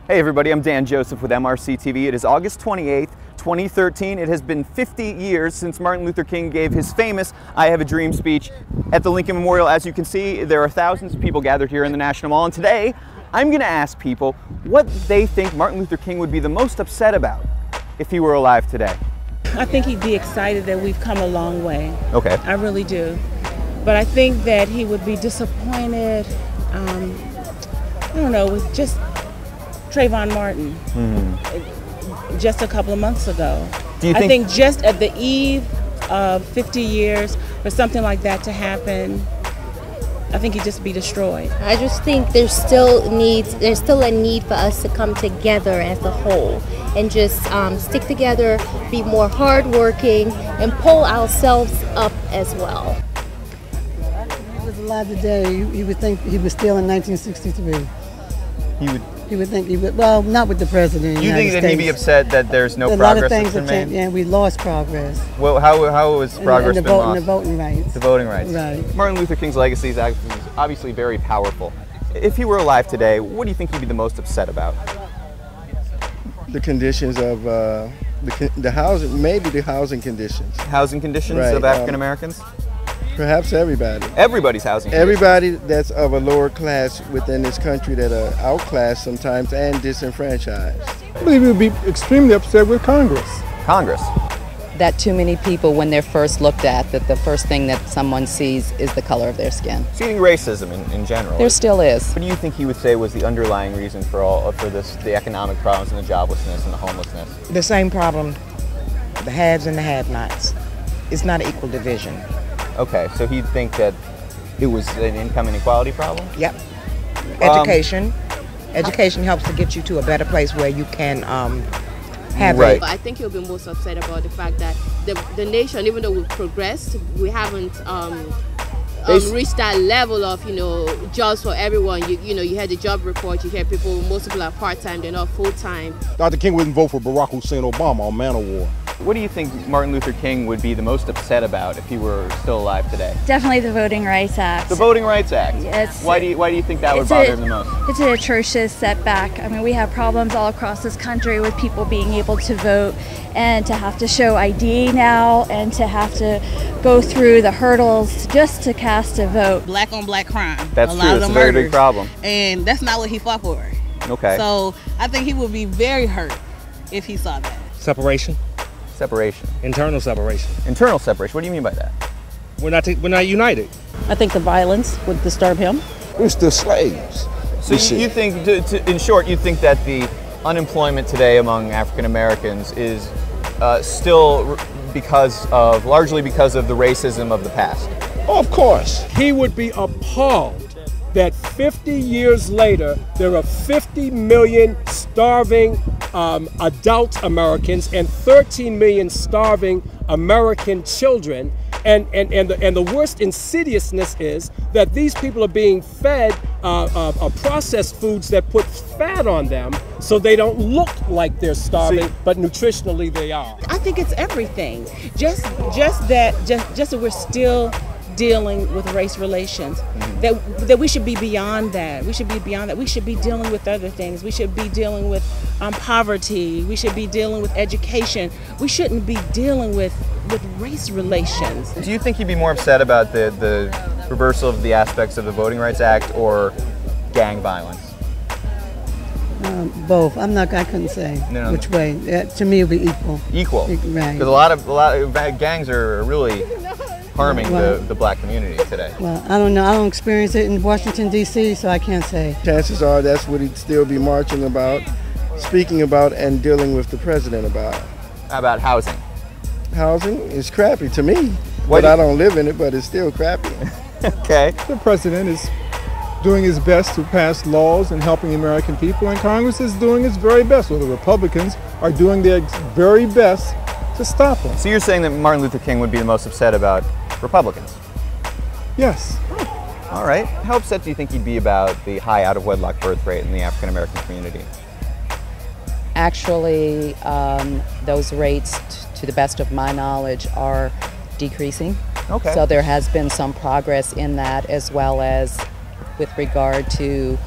Hey everybody, I'm Dan Joseph with MRC-TV. It is August 28th, 2013. It has been 50 years since Martin Luther King gave his famous I Have a Dream speech at the Lincoln Memorial. As you can see, there are thousands of people gathered here in the National Mall, and today I'm going to ask people what they think Martin Luther King would be the most upset about if he were alive today. I think he'd be excited that we've come a long way. Okay. I really do. But I think that he would be disappointed, I don't know, with just Trayvon Martin just a couple of months ago. I think just at the eve of 50 years for something like that to happen, I think he'd just be destroyed. I just think there's still a need for us to come together as a whole and just stick together, be more hardworking, and pull ourselves up as well. If he was alive today, you would think he was still in 1963. He would think he would, well, not with the president. You think that he'd be upset that there's no progress? A lot of things have changed. Yeah, we lost progress. Well, how was progress been lost? The voting rights. The voting rights. Right. Martin Luther King's legacy is obviously very powerful. If he were alive today, what do you think he'd be the most upset about? The conditions of the housing, maybe the housing conditions. Housing conditions right. of African Americans? Perhaps everybody. Everybody's housing. Everybody that's of a lower class within this country that are outclassed sometimes and disenfranchised. I believe he would be extremely upset with Congress. Congress. That too many people, when they're first looked at, that the first thing that someone sees is the color of their skin. So you think racism in general? There still is. What do you think he would say was the underlying reason for the economic problems and the joblessness and the homelessness? The same problem, the haves and the have-nots. It's not an equal division. Okay, so he'd think that it was an income inequality problem? Yep. Education. Education helps to get you to a better place where you can have right. But I think he'll be most upset about the fact that the nation, even though we've progressed, we haven't reached that level of, jobs for everyone. You had the job report, you hear most people are part-time, they're not full-time. Dr. King wouldn't vote for Barack Hussein Obama on Manowar. What do you think Martin Luther King would be the most upset about if he were still alive today? Definitely the Voting Rights Act. The Voting Rights Act? Why do you think that would bother him the most? It's an atrocious setback. I mean, we have problems all across this country with people being able to vote and to have to show ID now and to have to go through the hurdles just to cast a vote. Black on black crime. That's true, it's a very big problem. And that's not what he fought for. Okay. So I think he would be very hurt if he saw that. Separation. Separation. Internal separation. Internal separation. What do you mean by that? We're not united. I think the violence would disturb him. We're still slaves. So you think, in short, you think that the unemployment today among African Americans is still largely because of the racism of the past? Oh, of course. He would be appalled that 50 years later, there are 50 million starving adult Americans and 13 million starving American children. And the worst insidiousness is that these people are being fed processed foods that put fat on them so they don't look like they're starving, but nutritionally they are. I think it's everything. Just that we're still dealing with race relations, that we should be beyond that. We should be beyond that. We should be dealing with other things. We should be dealing with poverty. We should be dealing with education. We shouldn't be dealing with race relations. Do you think he'd be more upset about the reversal of the aspects of the Voting Rights Act or gang violence? Both. I couldn't say which way. To me, it would be equal. Equal. Right. Because a lot of gangs are really harming the black community today. Well, I don't know. I don't experience it in Washington, D.C., so I can't say. Chances are that's what he'd still be marching about, speaking about, and dealing with the president about. How about housing? Housing is crappy to me, but I don't live in it, but it's still crappy. Okay. The president is doing his best to pass laws and helping the American people, and Congress is doing its very best, or the Republicans are doing their very best to stop him. So you're saying that Martin Luther King would be the most upset about Republicans? Yes. All right. How upset do you think he'd be about the high out-of-wedlock birth rate in the African American community? Actually, those rates, to the best of my knowledge, are decreasing. Okay. So there has been some progress in that, as well as with regard to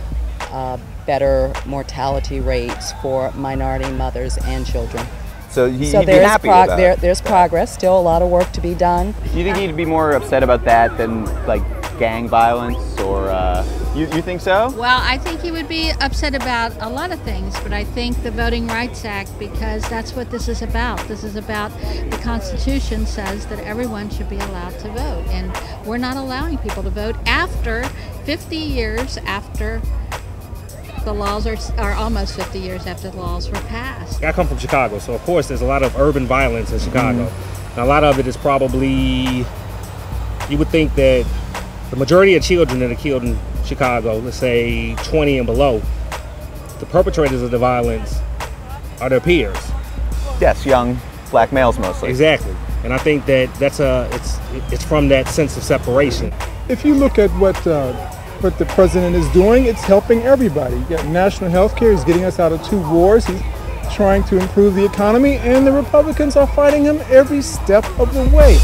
better mortality rates for minority mothers and children. So he'd be happy with that. There's progress, still a lot of work to be done. Do you think he'd be more upset about that than like gang violence, or you think so? Well, I think he would be upset about a lot of things, but I think the Voting Rights Act, because that's what this is about. This is about the Constitution says that everyone should be allowed to vote, and we're not allowing people to vote after 50 years after the laws are almost 50 years after the laws were passed. I come from Chicago, so of course there's a lot of urban violence in Chicago. Now, a lot of it is probably, you would think that the majority of children that are killed in Chicago, let's say 20 and below, the perpetrators of the violence are their peers. Yes, young black males mostly. Exactly, and I think that it's from that sense of separation. If you look at what the president is doing, it's helping everybody. You got national health care, he's getting us out of 2 wars, he's trying to improve the economy, and the Republicans are fighting him every step of the way.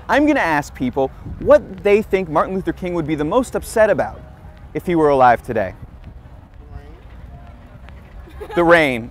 I'm going to ask people what they think Martin Luther King would be the most upset about if he were alive today. The rain.